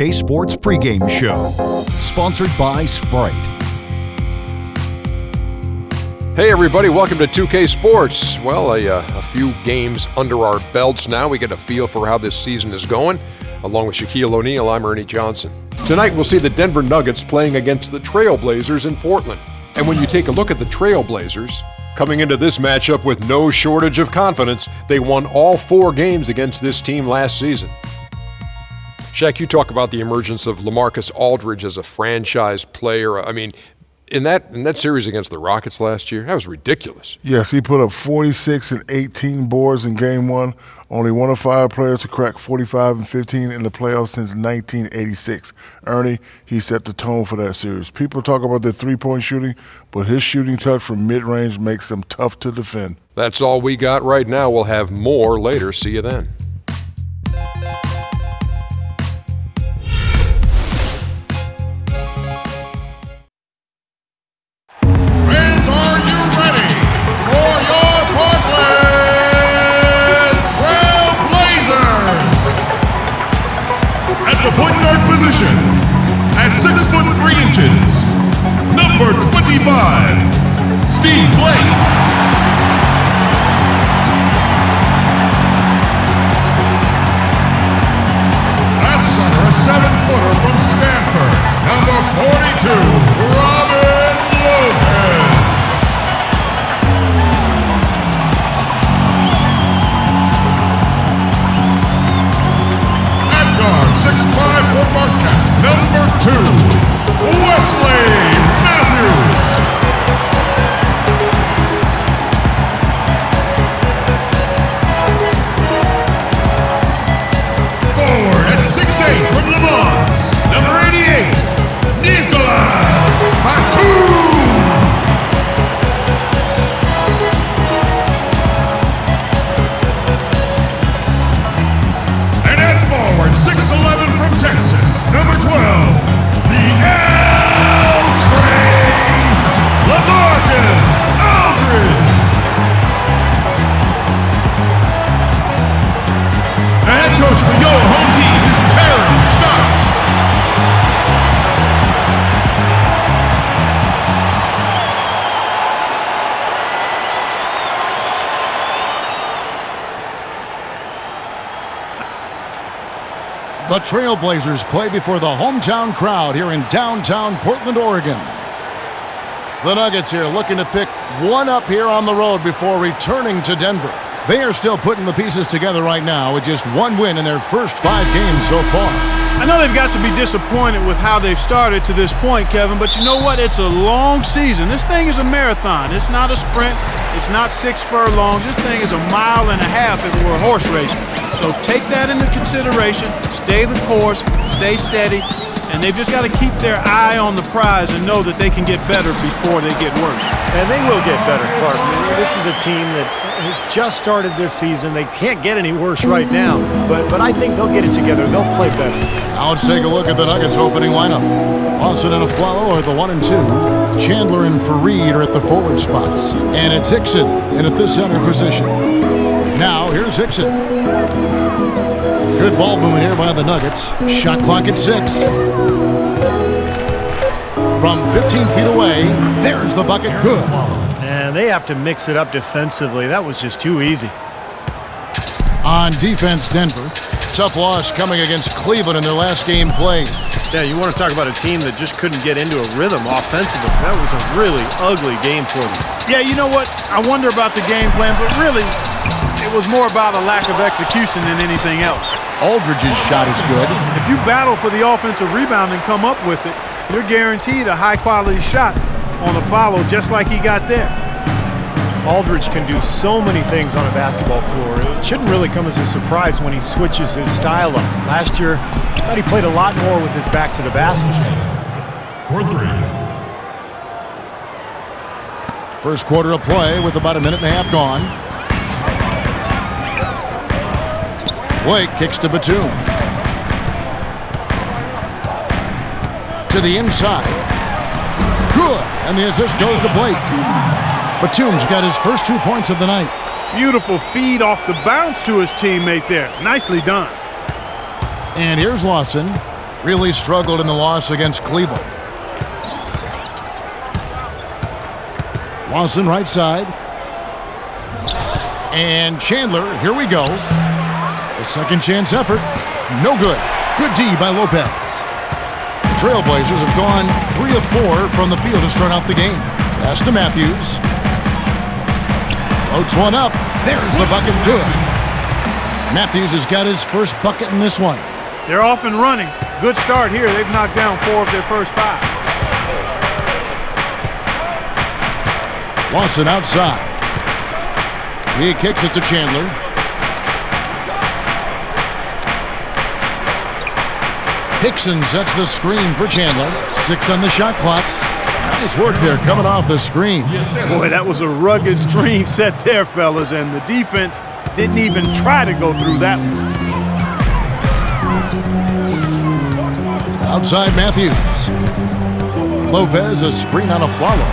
A Sports pregame show, sponsored by Sprite. Hey everybody, welcome to 2K Sports. Well, a few games under our belts now. We get a feel for how this season is going. Along with Shaquille O'Neal, I'm Ernie Johnson. Tonight we'll see the Denver Nuggets playing against the Trailblazers in Portland. And when you take a look at the Trailblazers, coming into this matchup with no shortage of confidence, they won all 4 games against this team last season. Shaq, you talk about the emergence of LaMarcus Aldridge as a franchise player. I mean, in that series against the Rockets last year, that was ridiculous. Yes, he put up 46 and 18 boards in Game 1. Only one of 5 players to crack 45 and 15 in the playoffs since 1986. Ernie, he set the tone for that series. People talk about their three-point shooting, but his shooting touch from mid-range makes them tough to defend. That's all we got right now. We'll have more later. See you then. At 6 foot 3 inches, number 25, Steve Blake. At center, a 7-footer from Stanford, number 42, Robin Lopez. At guard, 6'5" for Marquette, number 2, Wesley Matthews. Forward at 6'8" from Le Mans, number 88, Nicolas Batum. And at forward, 6'11" from Texas, number 12, the L-Train, LaMarcus Aldridge. The head coach for your home team is Terry Stotts. The Trailblazers play before the hometown crowd here in downtown Portland, Oregon. The Nuggets here looking to pick one up here on the road before returning to Denver. They are still putting the pieces together right now with just one win in their first 5 games so far. I know they've got to be disappointed with how they've started to this point, Kevin, but you know what? It's a long season. This thing is a marathon. It's not a sprint. It's not 6 furlongs. This thing is a mile and a half if it were horse racing. So take that into consideration, stay the course, stay steady, and they've just got to keep their eye on the prize and know that they can get better before they get worse. And they will get better, Clark. This is a team that has just started this season. They can't get any worse right now, but I think they'll get it together. They'll play better. Now let's take a look at the Nuggets opening lineup. Lawson and Aflalo are the 1 and 2. Chandler and Fareed are at the forward spots. And it's Hickson in at the center position. Now here's Hickson. Good ball movement here by the Nuggets. Shot clock at 6. From 15 feet away, there's the bucket. Good. And they have to mix it up defensively. That was just too easy. On defense, Denver. Tough loss coming against Cleveland in their last game played. Yeah, you want to talk about a team that just couldn't get into a rhythm offensively. That was a really ugly game for them. Yeah, you know what? I wonder about the game plan, but really, it was more about a lack of execution than anything else. Aldridge's shot is good. If you battle for the offensive rebound and come up with it, you're guaranteed a high-quality shot on a follow just like he got there. Aldridge can do so many things on a basketball floor. It shouldn't really come as a surprise when he switches his style up. Last year, I thought he played a lot more with his back to the basket. For 3. First quarter of play with about a minute and a half gone. Blake kicks to Batum. To the inside. Good. And the assist goes to Blake. Batum's got his first 2 points of the night. Beautiful feed off the bounce to his teammate there. Nicely done. And here's Lawson. really struggled in the loss against Cleveland. Lawson right side. And Chandler, here we go. The second chance effort, no good. Good D by Lopez. The Trailblazers have gone 3 of 4 from the field to start out the game. Pass to Matthews. Floats one up. There's the bucket, good. Matthews has got his first bucket in this one. They're off and running. Good start here. They've knocked down 4 of their first 5. Lawson outside. He kicks it to Chandler. Hickson sets the screen for Chandler. 6 on the shot clock. Nice work there coming off the screen. Boy, that was a rugged screen set there, fellas, and the defense didn't even try to go through that one. Outside Matthews. Lopez, a screen on a follow.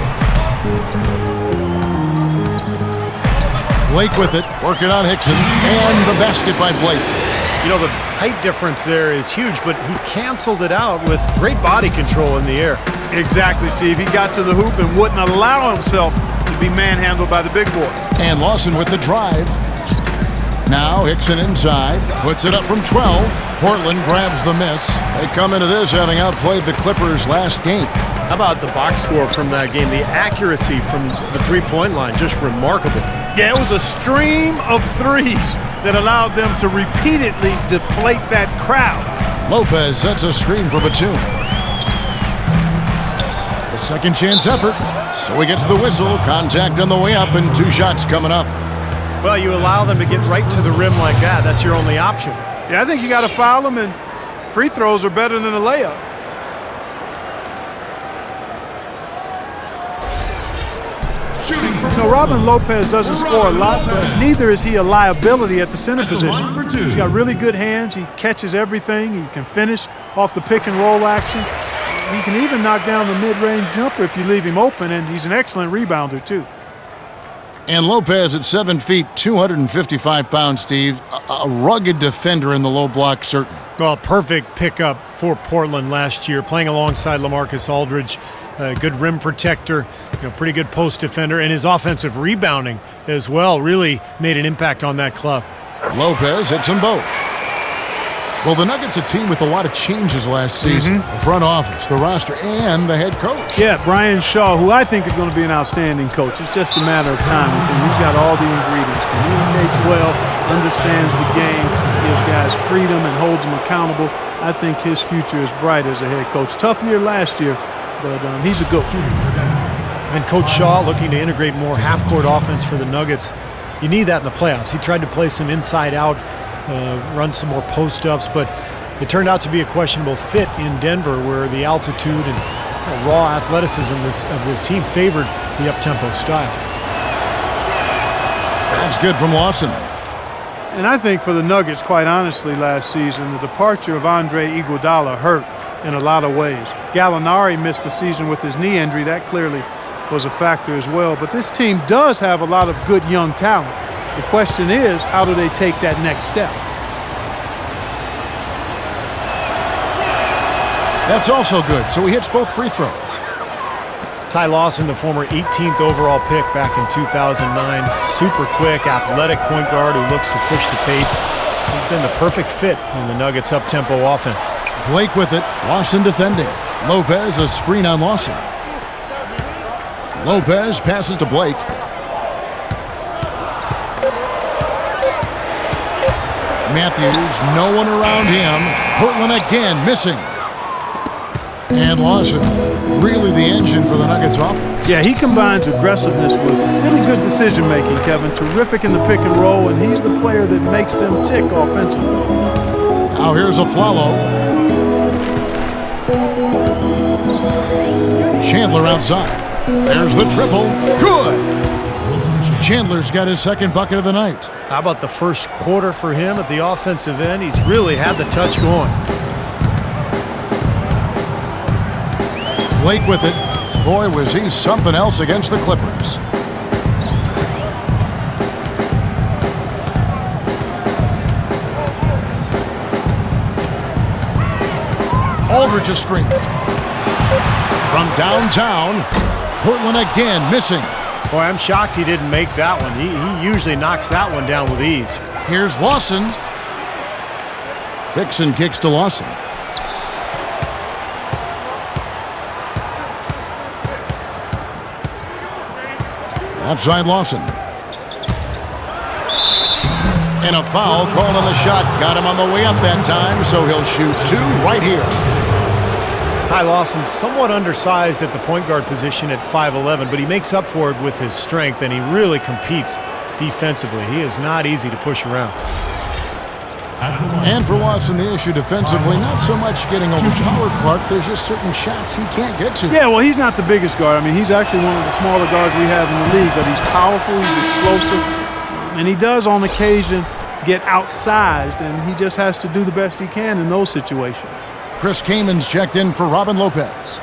Blake with it, working on Hickson, and the basket by Blake. You know, the height difference there is huge, but he canceled it out with great body control in the air. Exactly, Steve. He got to the hoop and wouldn't allow himself to be manhandled by the big boy. And Lawson with the drive. Now Hickson inside, puts it up from 12. Portland grabs the miss. They come into this having outplayed the Clippers last game. How about the box score from that game? The accuracy from the three-point line, just remarkable. Yeah, it was a stream of threes that allowed them to repeatedly deflate that crowd. Lopez sets a screen for Batum. The second chance effort. So he gets the whistle. Contact on the way up and 2 shots coming up. Well, you allow them to get right to the rim like that. That's your only option. Yeah, I think you got to foul them, and free throws are better than a layup. You know, Robin Lopez doesn't score a lot, but neither is he a liability at the center position. He's got really good hands. He catches everything. He can finish off the pick and roll action. He can even knock down the mid-range jumper if you leave him open, and he's an excellent rebounder, too. And Lopez at 7 feet, 255 pounds, Steve. A rugged defender in the low block, certainly. Well, perfect pickup for Portland last year, playing alongside LaMarcus Aldridge. Good rim protector, pretty good post defender, and his offensive rebounding as well really made an impact on that club. Lopez hits them both. Well, the Nuggets, a team with a lot of changes last season. The front office, the roster, and the head coach. Yeah, Brian Shaw, who I think is going to be an outstanding coach. It's just a matter of time with him. He's got all the ingredients. Communicates well, understands the game, gives guys freedom, and holds them accountable. I think his future is bright as a head coach. Tough year last year, but he's a good one. And Coach Shaw looking to integrate more half-court offense for the Nuggets. You need that in the playoffs. He tried to play some inside-out, run some more post-ups, but it turned out to be a questionable fit in Denver, where the altitude and raw athleticism of this team favored the up-tempo style. That's good from Lawson. And I think for the Nuggets, quite honestly, last season, the departure of Andre Iguodala hurt in a lot of ways. Gallinari missed the season with his knee injury. That clearly was a factor as well. But this team does have a lot of good young talent. The question is, how do they take that next step? That's also good. So he hits both free throws. Ty Lawson, the former 18th overall pick back in 2009. Super quick, athletic point guard who looks to push the pace. He's been the perfect fit in the Nuggets' up-tempo offense. Blake with it. Lawson defending. Lopez, a screen on Lawson. Lopez passes to Blake. Matthews, no one around him. Portland again missing. And Lawson, really the engine for the Nuggets offense. Yeah, he combines aggressiveness with really good decision-making, Kevin. Terrific in the pick and roll, and he's the player that makes them tick offensively. Now here's a Flalo. Chandler outside. There's the triple. Good! Chandler's got his second bucket of the night. How about the first quarter for him at the offensive end? He's really had the touch going. Blake with it. Boy, was he something else against the Clippers. Aldridge a screen. From downtown, Portland again missing. Boy, I'm shocked he didn't make that one. He usually knocks that one down with ease. Here's Lawson. Hickson kicks to Lawson. Offside Lawson. And a foul called on the shot. Got him on the way up that time, so he'll shoot two right here. Ty Lawson's somewhat undersized at the point guard position at 5'11", but he makes up for it with his strength, and he really competes defensively. He is not easy to push around. And for Lawson, the issue defensively, not so much getting overpowered Clark. There's just certain shots he can't get to. Yeah, well, he's not the biggest guard. I mean, he's actually one of the smaller guards we have in the league, but he's powerful, he's explosive, and he does on occasion get outsized, and he just has to do the best he can in those situations. Chris Kamen's checked in for Robin Lopez.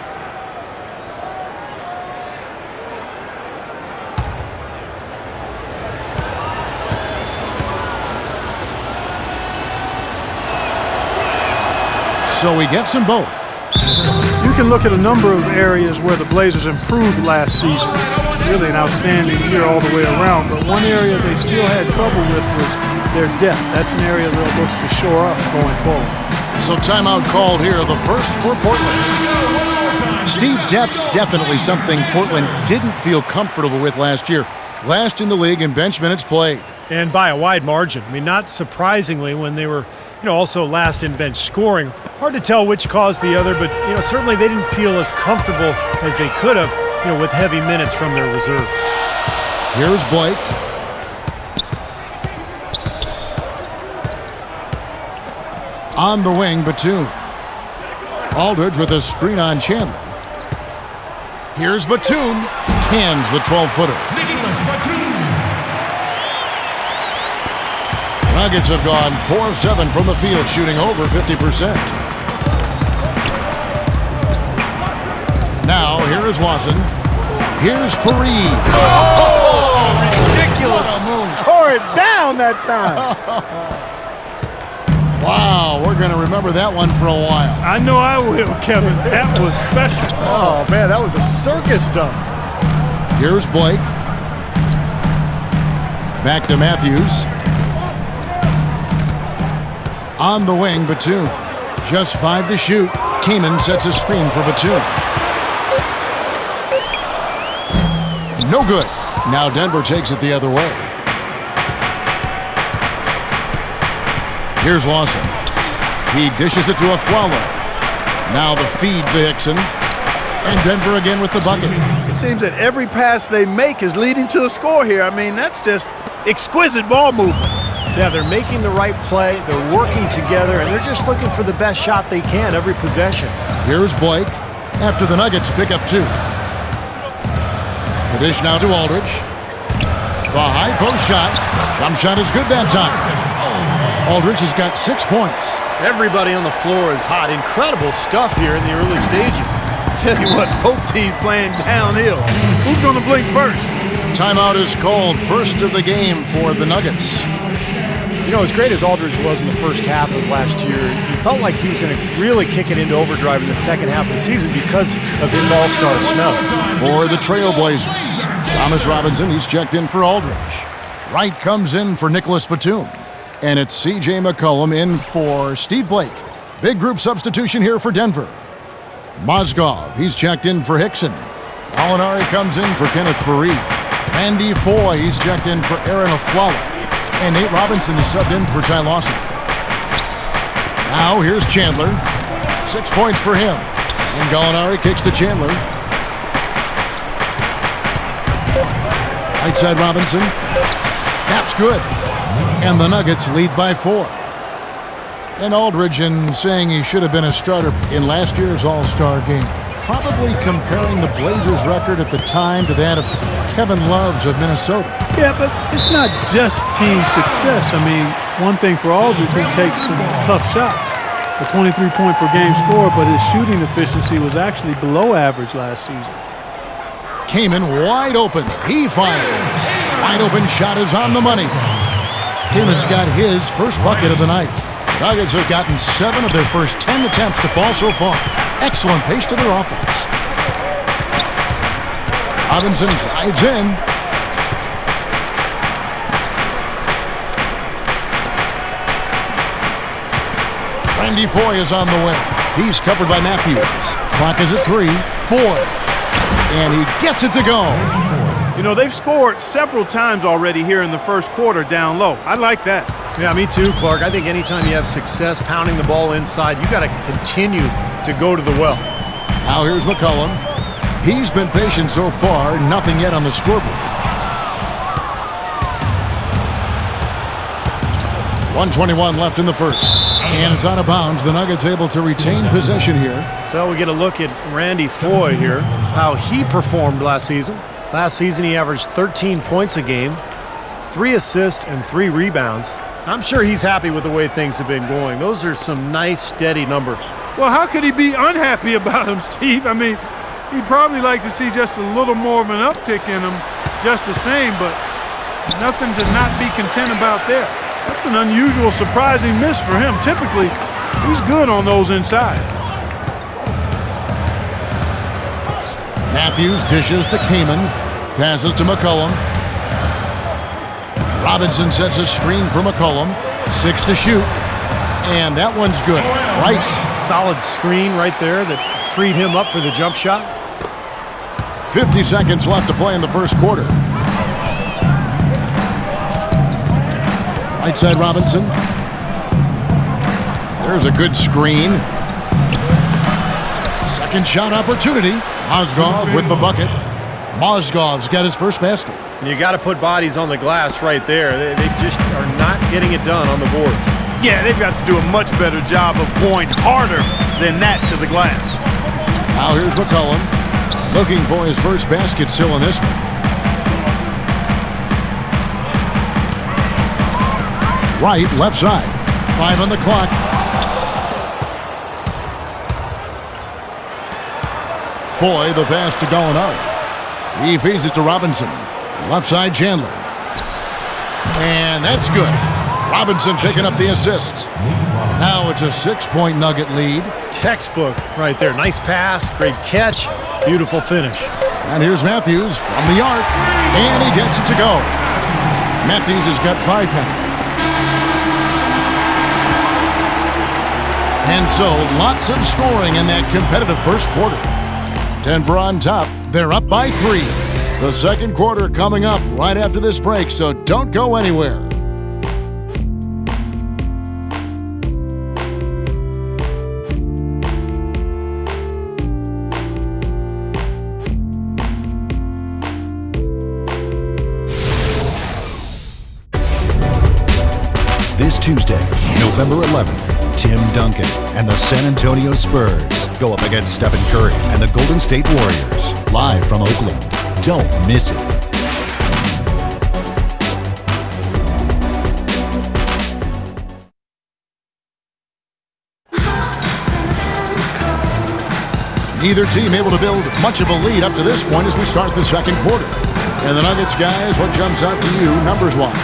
So he gets them both. You can look at a number of areas where the Blazers improved last season. Really an outstanding year all the way around, but one area they still had trouble with was their depth. That's an area they'll look to shore up going forward. So timeout called here, the first for Portland. Steve, depth definitely something Portland didn't feel comfortable with last year. Last in the league in bench minutes played. And by a wide margin. I mean, not surprisingly when they were, also last in bench scoring. Hard to tell which caused the other, but, certainly they didn't feel as comfortable as they could have, with heavy minutes from their reserves. Here's Blake. On the wing, Batum. Aldridge with a screen on Chandler. Here's Batum. Cans the 12-footer. Nuggets have gone 4-7 from the field, shooting over 50%. Now, here is Lawson. Here's Fareed. Oh, ridiculous. Tore it down that time. Wow, we're going to remember that one for a while. I know I will, Kevin. That was special. Oh, man, that was a circus dunk. Here's Blake. Back to Matthews. On the wing, Batum. Just 5 to shoot. Kaman sets a screen for Batum. No good. Now Denver takes it the other way. Here's Lawson. He dishes it to a Flowler. Now the feed to Hickson. And Denver again with the bucket. It seems that every pass they make is leading to a score here. I mean, that's just exquisite ball movement. Yeah, they're making the right play, they're working together, and they're just looking for the best shot they can every possession. Here's Blake after the Nuggets pick up 2. The dish now to Aldridge. The high post shot. Jump shot is good that time. Aldridge has got 6 points. Everybody on the floor is hot. Incredible stuff here in the early stages. Tell you what, both teams playing downhill. Who's going to blink first? Timeout is called, first of the game for the Nuggets. As great as Aldridge was in the first half of last year, you felt like he was going to really kick it into overdrive in the second half of the season because of his all-star snub. For the Trailblazers, Thomas Robinson, he's checked in for Aldridge. Wright comes in for Nicholas Batum. And it's C.J. McCollum in for Steve Blake. Big group substitution here for Denver. Mozgov, he's checked in for Hickson. Alinari comes in for Kenneth Fareed. Andy Foy, he's checked in for Aaron Aflalo. And Nate Robinson is subbed in for Ty Lawson. Now here's Chandler. 6 points for him. And Gallinari kicks to Chandler. Right side Robinson. That's good. And the Nuggets lead by 4. And Aldridge, in saying he should have been a starter in last year's All-Star game, probably comparing the Blazers' record at the time to that of Kevin Love's of Minnesota. Yeah, but it's not just team success. I mean, one thing for Aldridge, he takes some tough shots. A 23-point per game score, but his shooting efficiency was actually below average last season. Kaman wide open. He fires. Wide open shot is on the money. Kaman's got his first bucket of the night. Nuggets have gotten 7 of their first 10 attempts to fall so far. Excellent pace to their offense. Robinson drives in. Randy Foye is on the way. He's covered by Matthews. Clock is at 3. Foye. And he gets it to go. You know, they've scored several times already here in the first quarter down low. I like that. Yeah, me too, Clark. I think anytime you have success pounding the ball inside, you got to continue to go to the well. Now here's McCollum. He's been patient so far, nothing yet on the scoreboard. 1:21 left in the first. And it's out of bounds. The Nuggets able to retain possession here. So we get a look at Randy Foye here, how he performed last season. Last season he averaged 13 points a game, 3 assists and 3 rebounds. I'm sure he's happy with the way things have been going. Those are some nice, steady numbers. Well, how could he be unhappy about him, Steve? I mean, he'd probably like to see just a little more of an uptick in him, just the same, but nothing to not be content about there. That's an unusual, surprising miss for him. Typically, he's good on those inside. Matthews dishes to Kaman. Passes to McCollum. Robinson sets a screen for McCollum. 6 to shoot. And that one's good. Right. Solid screen right there that freed him up for the jump shot. 50 seconds left to play in the first quarter. Right side Robinson. There's a good screen. Second shot opportunity. Mozgov with the bucket. Mozgov's got his first basket. And you got to put bodies on the glass right there. They just are not getting it done on the boards. Yeah, they've got to do a much better job of going harder than that to the glass. Now here's McCollum. Looking for his first basket still in this one. Right, left side. 5 on the clock. Foye, the pass to Gallinari. He feeds it to Robinson. Left side, Chandler. And that's good. Robinson picking up the assist. Now it's a 6-point Nugget lead. Textbook right there. Nice pass, great catch, beautiful finish. And here's Matthews from the arc. And he gets it to go. Matthews has got 5 now. And so, lots of scoring in that competitive first quarter. Denver on top. They're up by 3. The second quarter coming up right after this break, so don't go anywhere. This Tuesday, November 11th, Tim Duncan and the San Antonio Spurs go up against Stephen Curry and the Golden State Warriors, live from Oakland. Don't miss it. Neither team able to build much of a lead up to this point as we start the second quarter. And the Nuggets, guys, what jumps out to you numbers-wise?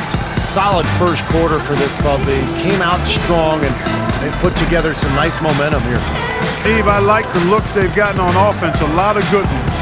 Solid first quarter for this club. They came out strong and they've put together some nice momentum here. Steve, I like the looks they've gotten on offense. A lot of good ones.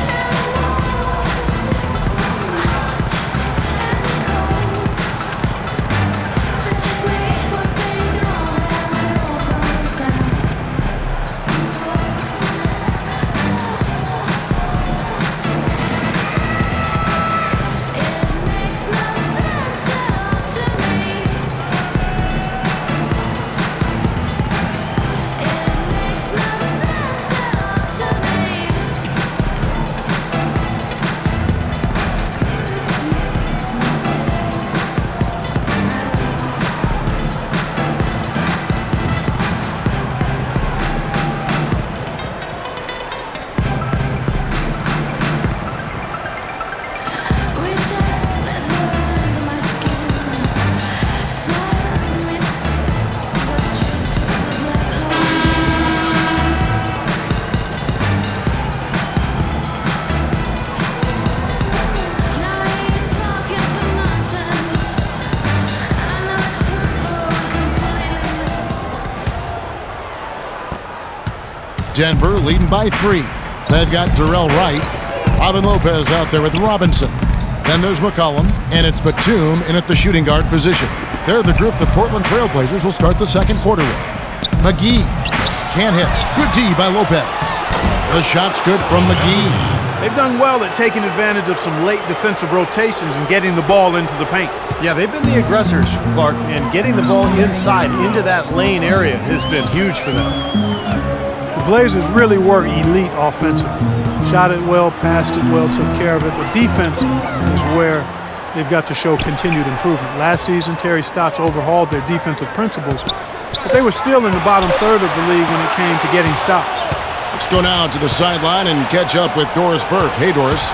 Denver leading by 3. They've got Darrell Wright. Robin Lopez out there with Robinson. Then there's McCollum, and it's Batum in at the shooting guard position. They're the group the Portland Trail Blazers will start the second quarter with. McGee can't hit. Good D by Lopez. The shot's good from McGee. They've done well at taking advantage of some late defensive rotations and getting the ball into the paint. Yeah, they've been the aggressors, Clark, and getting the ball inside into that lane area has been huge for them. The Blazers really were elite offensively. Shot it well, passed it well, took care of it. But defense is where they've got to show continued improvement. Last season, Terry Stotts overhauled their defensive principles, but they were still in the bottom third of the league when it came to getting stops. Let's go now to the sideline and catch up with Doris Burke. Hey, Doris.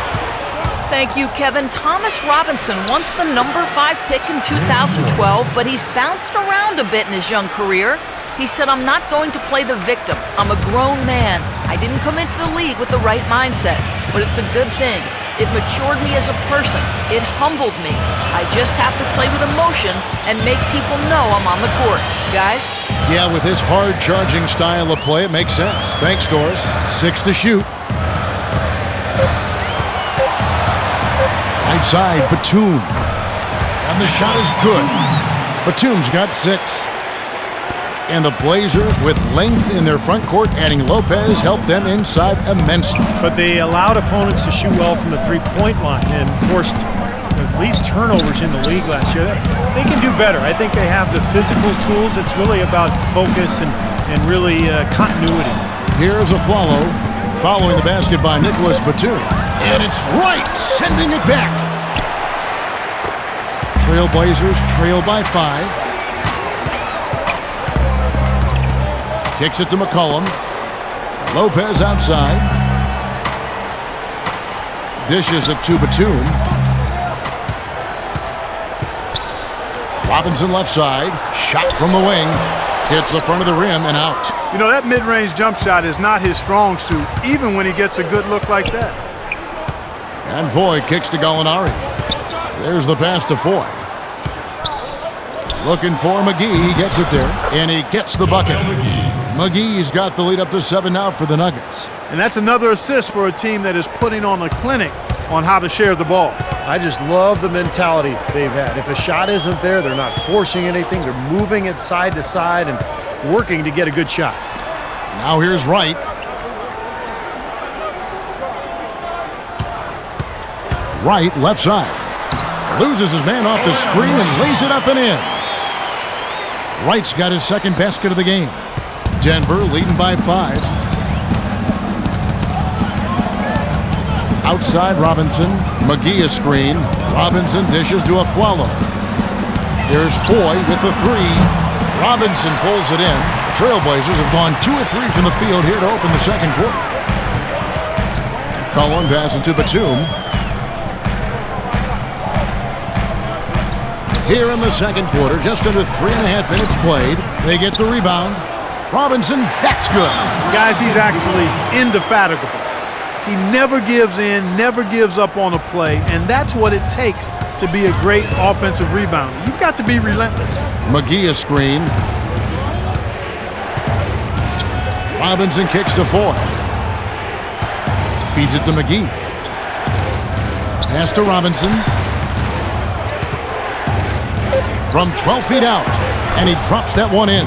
Thank you, Kevin. Thomas Robinson, once the number 5 pick in 2012, but he's bounced around a bit in his young career. He said, "I'm not going to play the victim. I'm a grown man. I didn't come into the league with the right mindset, but it's a good thing. It matured me as a person. It humbled me. I just have to play with emotion and make people know I'm on the court." Guys? Yeah, with his hard-charging style of play, it makes sense. Thanks, Doris. 6 to shoot. Right side, Batum. And the shot is good. Batum's got 6. And the Blazers, with length in their front court, adding Lopez, helped them inside immensely. But they allowed opponents to shoot well from the three-point line and forced at least turnovers in the league last year. They can do better. I think they have the physical tools. It's really about focus and really continuity. Here's a follow. Following the basket by Nicholas Batum. And it's right, sending it back. Trailblazers trail by 5. Kicks it to McCollum. Lopez outside. Dishes it to Batum. Robinson left side. Shot from the wing. Hits the front of the rim and out. You know, that mid-range jump shot is not his strong suit, even when he gets a good look like that. And Foy kicks to Gallinari. There's the pass to Foy. Looking for McGee. He gets it there. And he gets the bucket. McGee's got the lead up to 7 now for the Nuggets. And that's another assist for a team that is putting on a clinic on how to share the ball. I just love the mentality they've had. If a shot isn't there, they're not forcing anything. They're moving it side to side and working to get a good shot. Now here's Wright. Wright, left side. Loses his man off the screen and lays it up and in. Wright's got his second basket of the game. Denver leading by 5. Outside Robinson. McGee a screen. Robinson dishes to Afflalo. There's Foy with the 3. Robinson pulls it in. The Trailblazers have gone 2 of 3 from the field here to open the second quarter. Cullen passes to Batum. Here in the second quarter, just under 3.5 minutes played. They get the rebound. Robinson, that's good. Guys, he's actually indefatigable. He never gives in, never gives up on a play, and that's what it takes to be a great offensive rebounder. You've got to be relentless. McGee a screen. Robinson kicks to Foy. Feeds it to McGee. Pass to Robinson. From 12 feet out, and he drops that one in.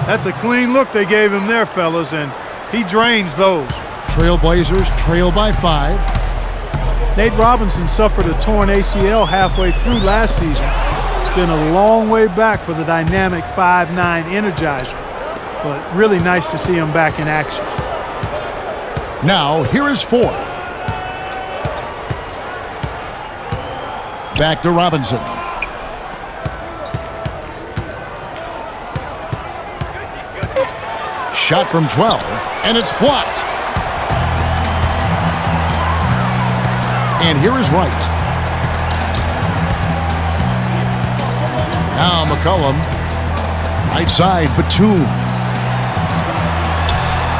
That's a clean look they gave him there, fellas, and he drains those. Trailblazers trail by 5. Nate Robinson suffered a torn ACL halfway through last season. It's been a long way back for the dynamic 5'9" Energizer, but really nice to see him back in action. Now, here is Foy. Back to Robinson. Shot from 12, and it's blocked. And here is Wright. Now McCollum. Right side, Batum.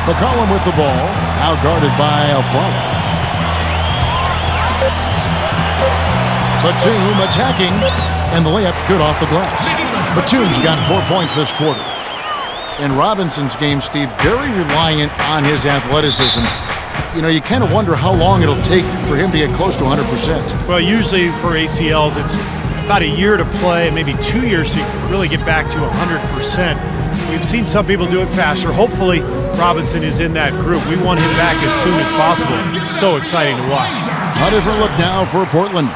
McCollum with the ball. Now guarded by Afflalo. Batum attacking. And the layup's good off the glass. Batum's got 4 points this quarter. In Robinson's game, Steve, very reliant on his athleticism. You know, you kind of wonder how long it'll take for him to get close to 100%. Well, usually for ACLs, it's about a year to play, maybe 2 years to really get back to 100%. We've seen some people do it faster. Hopefully, Robinson is in that group. We want him back as soon as possible. So exciting to watch. A different look now for Portland.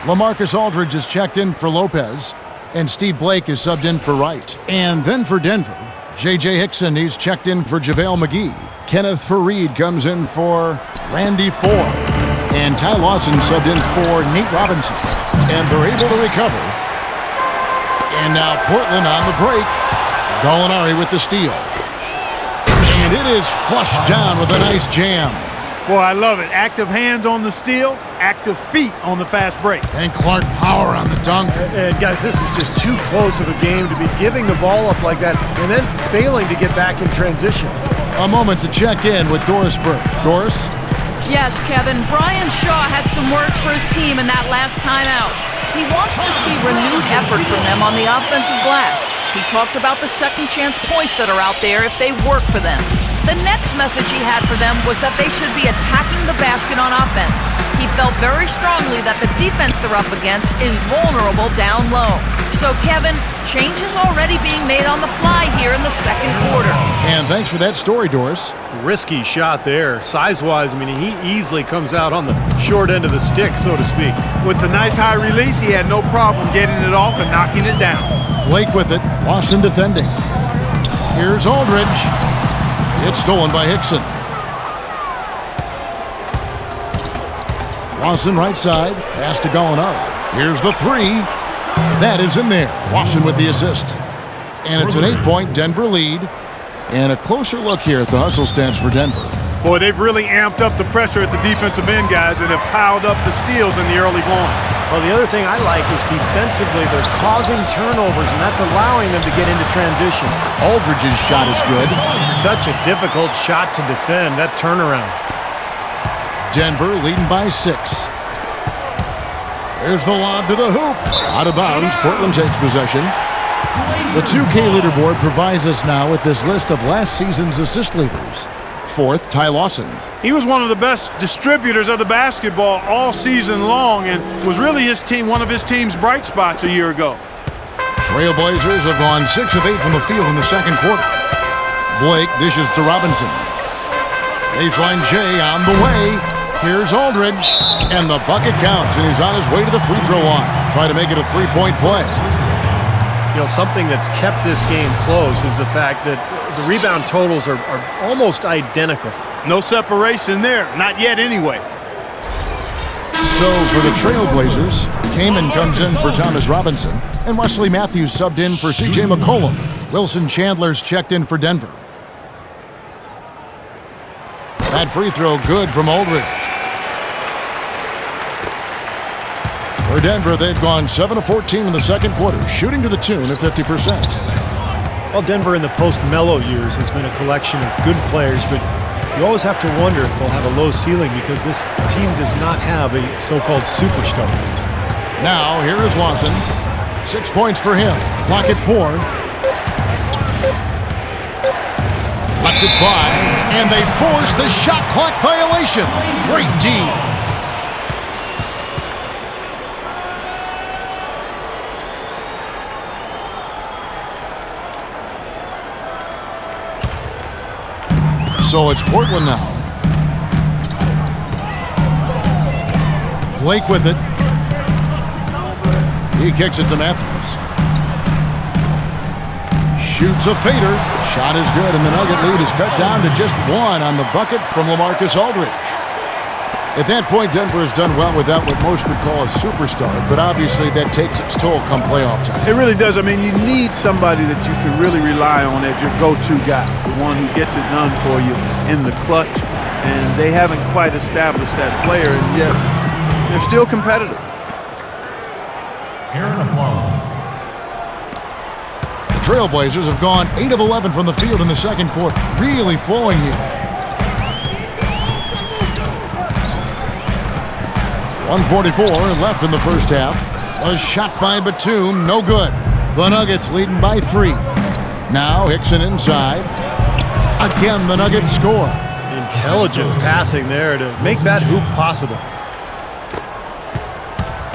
LaMarcus Aldridge is checked in for Lopez, and Steve Blake is subbed in for Wright. And then for Denver, J.J. Hickson, he's checked in for JaVale McGee. Kenneth Faried comes in for Randy Ford. And Ty Lawson subbed in for Nate Robinson. And they're able to recover. And now Portland on the break. Gallinari with the steal. And it is flushed down with a nice jam. Boy, I love it. Active hands on the steal, active feet on the fast break. And Clark Power on the dunk. And guys, this is just too close of a game to be giving the ball up like that and then failing to get back in transition. A moment to check in with Doris Burke. Doris? Yes, Kevin. Brian Shaw had some words for his team in that last timeout. He wants to see renewed effort from them on the offensive glass. He talked about the second chance points that are out there if they work for them. The next message he had for them was that they should be attacking the basket on offense. He felt very strongly that the defense they're up against is vulnerable down low. So, Kevin, change is already being made on the fly here in the second quarter. And thanks for that story, Doris. Risky shot there. Size-wise, I mean, he easily comes out on the short end of the stick, so to speak. With the nice high release, he had no problem getting it off and knocking it down. Blake with it. Lawson defending. Here's Aldridge. It's stolen by Hickson. Lawson right side. Pass to Gallinari. Here's the three. That is in there. Lawson with the assist. And it's an 8-point Denver lead. And a closer look here at the hustle stats for Denver. Boy, they've really amped up the pressure at the defensive end, guys, and have piled up the steals in the early going. Well, the other thing I like is defensively, they're causing turnovers, and that's allowing them to get into transition. Aldridge's shot is good. Such a difficult shot to defend, that turnaround. Denver leading by 6. There's the lob to the hoop. Out of bounds, Portland takes possession. The 2K leaderboard provides us now with this list of last season's assist leaders. 4th, Ty Lawson. He was one of the best distributors of the basketball all season long and was really one of his team's bright spots a year ago. Trailblazers have gone 6 of 8 from the field in the second quarter. Blake dishes to Robinson. Baseline J on the way. Here's Aldridge. And the bucket counts, and he's on his way to the free throw line. Try to make it a 3-point play. You know, something that's kept this game close is the fact that the rebound totals are almost identical. No separation there, not yet anyway. So for the Trailblazers, Kaman comes in for Thomas Robinson, and Wesley Matthews subbed in for C.J. McCollum. Wilson Chandler's checked in for Denver. That free throw good from Aldridge. For Denver, they've gone 7 of 14 in the second quarter, shooting to the tune of 50%. Well, Denver in the post-Melo years has been a collection of good players, but you always have to wonder if they'll have a low ceiling because this team does not have a so-called superstar. Now, here is Lawson. 6 points for him. Clock at 4. Lets it fly, and they force the shot clock violation. Great D. So it's Portland now. Blake with it. He kicks it to Matthews. Shoots a fader. Shot is good, and the Nugget lead is cut down to just 1 on the bucket from LaMarcus Aldridge. At that point, Denver has done well without what most would call a superstar, but obviously that takes its toll come playoff time. It really does. I mean, you need somebody that you can really rely on as your go-to guy, the one who gets it done for you in the clutch, and they haven't quite established that player, and yet they're still competitive. Here in the fall. The Trailblazers have gone 8 of 11 from the field in the second quarter, really flowing here. 1:44 left in the first half. A shot by Batum, no good. The Nuggets leading by 3. Now Hickson inside. Again, the Nuggets score. Intelligent passing there to make that hoop possible.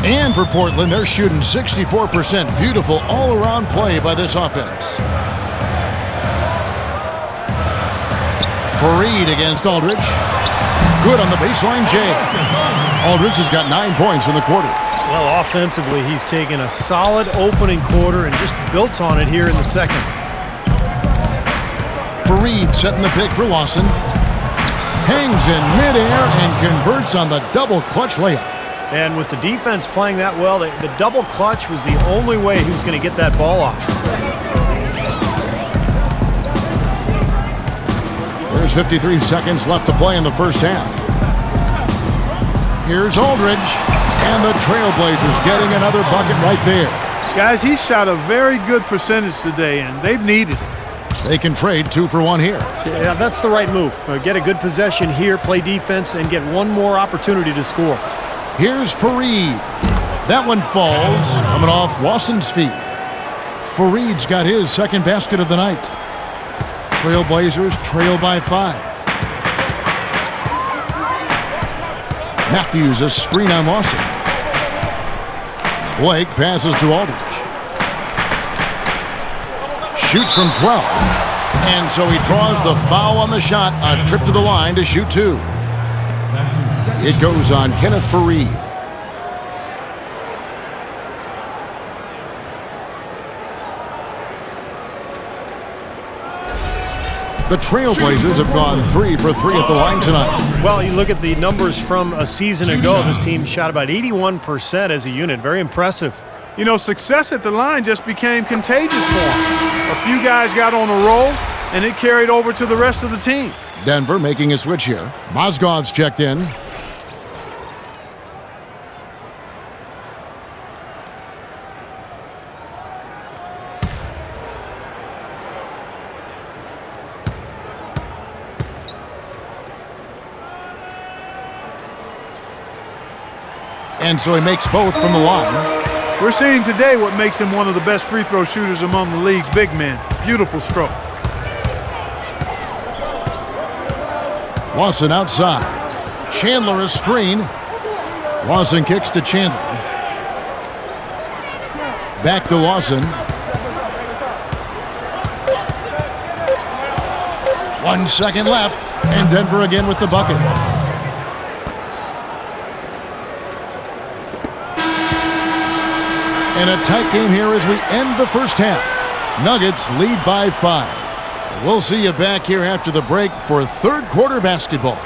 And for Portland, they're shooting 64%. Beautiful all-around play by this offense. Fareed against Aldridge. Good on the baseline, Jay. Aldridge has got 9 points in the quarter. Well, offensively, he's taken a solid opening quarter and just built on it here in the second. Fareed setting the pick for Lawson. Hangs in midair and converts on the double clutch layup. And with the defense playing that well, the double clutch was the only way he was going to get that ball off. There's 53 seconds left to play in the first half. Here's Aldridge, and the Trailblazers getting another bucket right there. Guys, he shot a very good percentage today, and they've needed it. They can trade 2 for 1 here. Yeah, that's the right move. Get a good possession here, play defense, and get one more opportunity to score. Here's Fareed. That one falls, coming off Lawson's feet. Fareed's got his second basket of the night. Trailblazers trail by 5. Matthews, a screen on Lawson. Blake passes to Aldridge. Shoots from 12. And so he draws the foul on the shot. A trip to the line to shoot 2. It goes on Kenneth Fareed. The Trailblazers have gone 3 for 3 at the line tonight. Well, you look at the numbers from a season ago. This team shot about 81% as a unit. Very impressive. You know, success at the line just became contagious for him. A few guys got on a roll, and it carried over to the rest of the team. Denver making a switch here. Mozgov's checked in. And so he makes both from the line. We're seeing today what makes him one of the best free throw shooters among the league's big men. Beautiful stroke. Lawson outside. Chandler a screen. Lawson kicks to Chandler. Back to Lawson. 1 second left. And Denver again with the bucket. And a tight game here as we end the first half. Nuggets lead by 5. We'll see you back here after the break for third quarter basketball.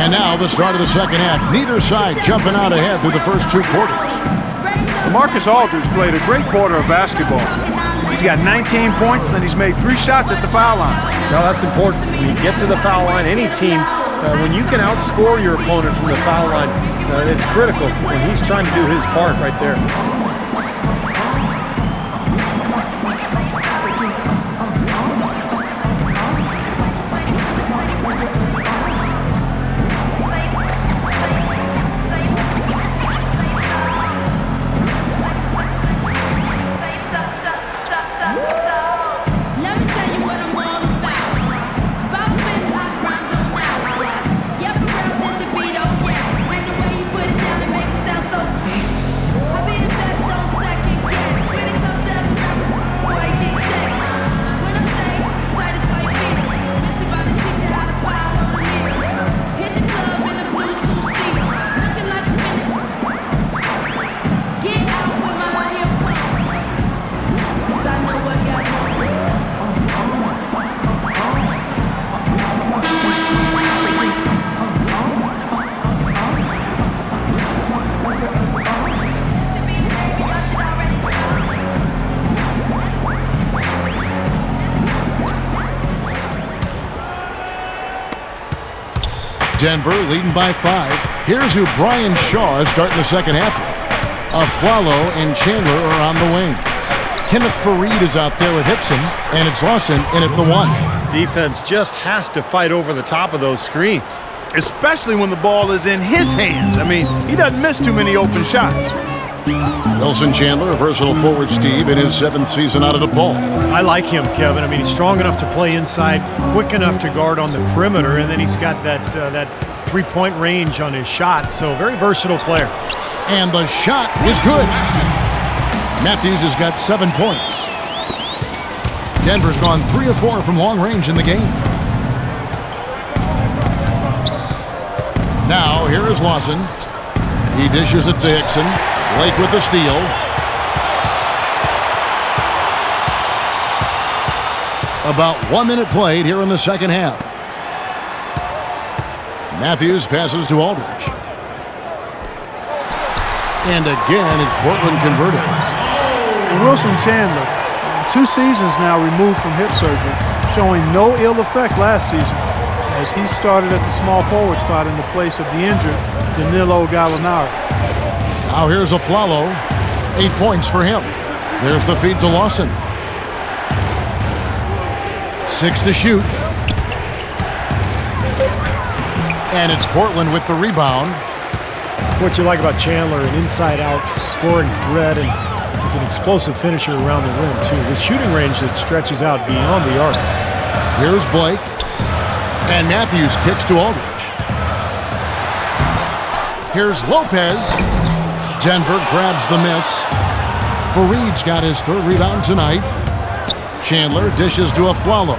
And now the start of the second half. Neither side jumping out ahead through the first 2 quarters. Marcus Aldridge played a great quarter of basketball. He's got 19 points, and he's made 3 shots at the foul line. Well, that's important. When you get to the foul line, any team, when you can outscore your opponent from the foul line, it's critical. And he's trying to do his part right there. I'll be the best. Denver leading by 5. Here's who Brian Shaw is starting the second half with. Aflalo and Chandler are on the wings. Kenneth Faried is out there with Hickson, and it's Lawson in at the 1. Defense just has to fight over the top of those screens. Especially when the ball is in his hands. I mean, he doesn't miss too many open shots. Wilson Chandler, a versatile forward, Steve, in his 7th season out of DePaul. I like him, Kevin. I mean, he's strong enough to play inside, quick enough to guard on the perimeter, and then he's got that three-point range on his shot. So, very versatile player. And the shot is good. Matthews has got 7 points. Denver's gone 3 of 4 from long range in the game. Now, here is Lawson. He dishes it to Hickson. Blake with the steal. About 1 minute played here in the second half. Matthews passes to Aldridge. And again, it's Portland converted. And Wilson Chandler, 2 seasons now removed from hip surgery, showing no ill effect last season as he started at the small forward spot in the place of the injured Danilo Gallinari. Now here's Aflalo. 8 points for him. There's the feed to Lawson. 6 to shoot. And it's Portland with the rebound. What you like about Chandler, an inside-out scoring threat, and he's an explosive finisher around the rim, too, with shooting range that stretches out beyond the arc. Here's Blake. And Matthews kicks to Aldridge. Here's Lopez. Denver grabs the miss. Faried's got his 3rd rebound tonight. Chandler dishes to Aflalo.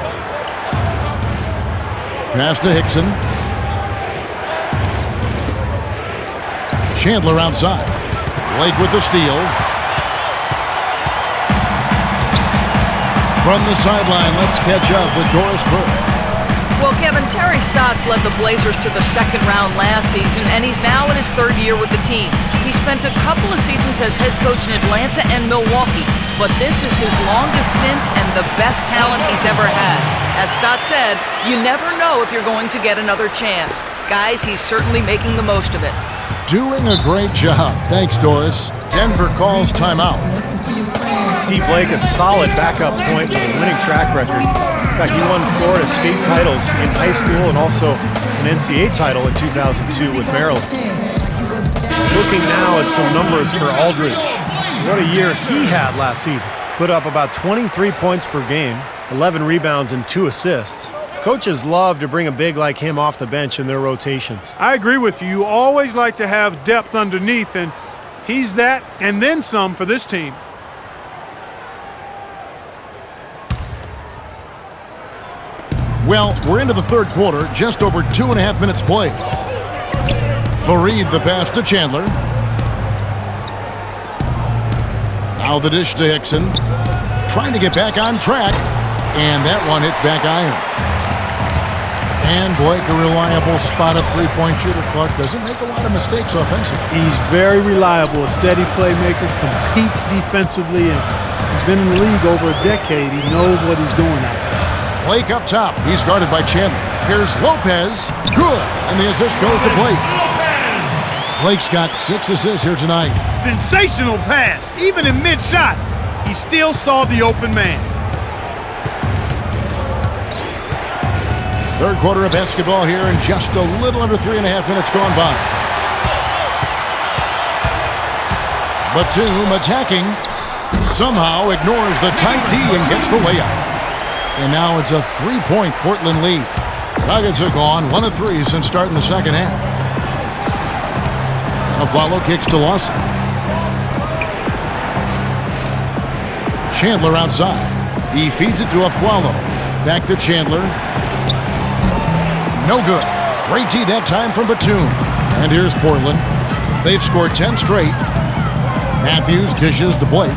Pass to Hickson. Chandler outside. Blake with the steal. From the sideline, let's catch up with Doris Burke. Well, Kevin, Terry Stotts led the Blazers to the 2nd round last season, and he's now in his 3rd year with the team. He spent a couple of seasons as head coach in Atlanta and Milwaukee, but this is his longest stint and the best talent he's ever had. As Stotts said, you never know if you're going to get another chance. Guys, he's certainly making the most of it. Doing a great job. Thanks, Doris. Denver calls timeout. Steve Blake, a solid backup point with a winning track record. In fact, he won Florida state titles in high school and also an NCAA title in 2002 with Maryland. Looking now at some numbers for Aldridge. What a year he had last season. Put up about 23 points per game, 11 rebounds and 2 assists. Coaches love to bring a big like him off the bench in their rotations. I agree with you. You always like to have depth underneath, and he's that and then some for this team. Well, we're into the 3rd quarter, just over 2.5 minutes played. Faried the pass to Chandler. Now the dish to Hickson. Trying to get back on track. And that one hits back iron. And Blake, a reliable spot-up 3-point shooter. Clark doesn't make a lot of mistakes offensively. He's very reliable, a steady playmaker, competes defensively, and he's been in the league over a decade. He knows what he's doing out there. Blake up top. He's guarded by Chandler. Here's Lopez. Good. And the assist goes to Blake. Blake's got 6 assists here tonight. Sensational pass. Even in mid-shot, he still saw the open man. 3rd quarter of basketball here, and just a little under 3.5 minutes gone by. Batum attacking. Somehow ignores the tight D and gets the layup. And now it's a 3-point Portland lead. Nuggets have gone 1 of 3 since starting the second half. Aflalo kicks to Lawson. Chandler outside. He feeds it to Aflalo. Back to Chandler. No good. Great D that time from Batum. And here's Portland. They've scored 10 straight. Matthews dishes to Blake.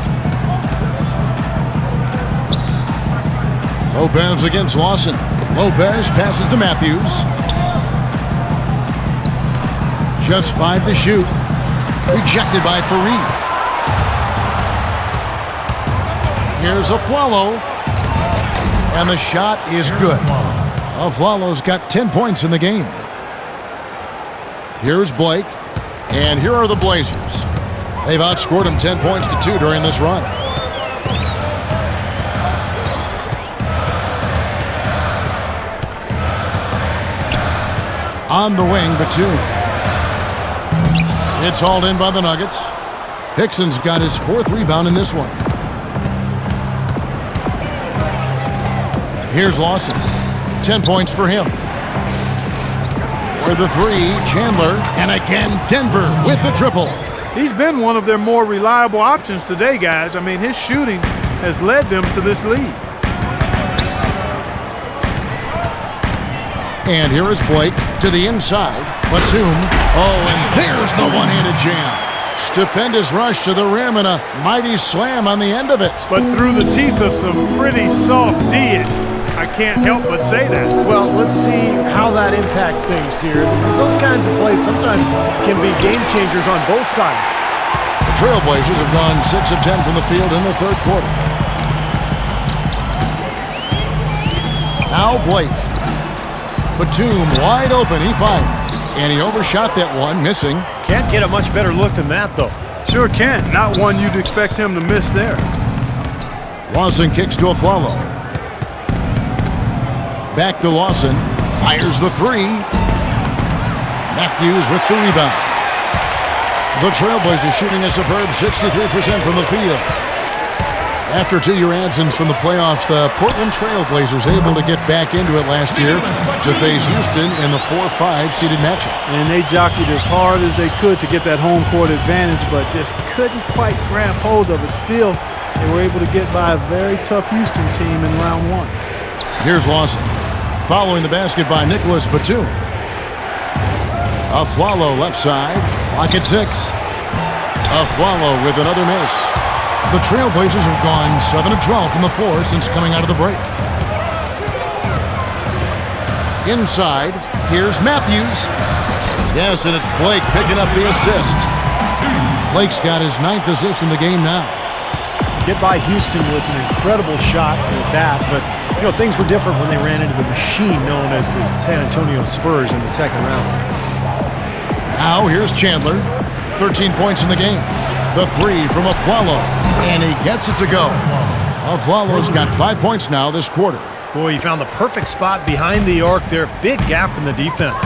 Lopez against Lawson. Lopez passes to Matthews. Just 5 to shoot. Rejected by Faried. Here's Aflalo. And the shot is good. Aflalo's got 10 points in the game. Here's Blake. And here are the Blazers. They've outscored them 10 points to 2 during this run. On the wing, Batum. It's hauled in by the Nuggets. Hickson's got his 4th rebound in this one. Here's Lawson. 10 points for him. For the 3, Chandler. And again, Denver with the triple. He's been one of their more reliable options today, guys. I mean, his shooting has led them to this lead. And here is Blake to the inside. Batum. Oh, and there's the one-handed jam. Stupendous rush to the rim and a mighty slam on the end of it. But through the teeth of some pretty soft D. I can't help but say that. Well, let's see how that impacts things here, because those kinds of plays sometimes can be game changers on both sides. The Trailblazers have gone 6 of 10 from the field in the 3rd quarter. Now Blake. Batum wide open, he fires. And he overshot that one, missing. Can't get a much better look than that, though. Sure can't. Not one you'd expect him to miss there. Lawson kicks to Aflalo. Back to Lawson. Fires the 3. Matthews with the rebound. The Trailblazers shooting a superb 63% from the field. After 2-year absence from the playoffs, the Portland Trailblazers able to get back into it last year to face Houston in the 4-5 seeded matchup. And they jockeyed as hard as they could to get that home court advantage, but just couldn't quite grab hold of it. Still, they were able to get by a very tough Houston team in round 1. Here's Lawson. Following the basket by Nicholas Batum. Aflalo left side. Clock at 6. Aflalo with another miss. The Trailblazers have gone 7 of 12 from the floor since coming out of the break. Inside, here's Matthews. Yes, and it's Blake picking up the assist. Blake's got his 9th assist in the game now. Get by Houston with an incredible shot with that, but you know, things were different when they ran into the machine known as the San Antonio Spurs in the 2nd round. Now here's Chandler. 13 points in the game. The 3 from Aflalo, and he gets it to go. Aflalo's got 5 points now this quarter. Boy, he found the perfect spot behind the arc there. Big gap in the defense.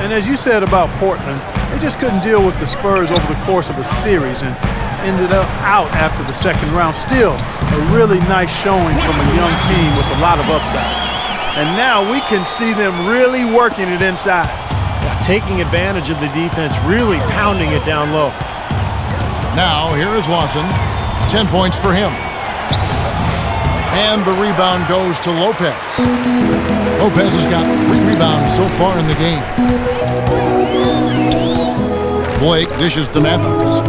And as you said about Portland, they just couldn't deal with the Spurs over the course of a series and ended up out after the 2nd round. Still, a really nice showing from a young team with a lot of upside. And now we can see them really working it inside. Yeah, taking advantage of the defense, really pounding it down low. Now, here is Lawson. 10 points for him. And the rebound goes to Lopez. Lopez has got 3 rebounds so far in the game. Blake dishes to Matthews.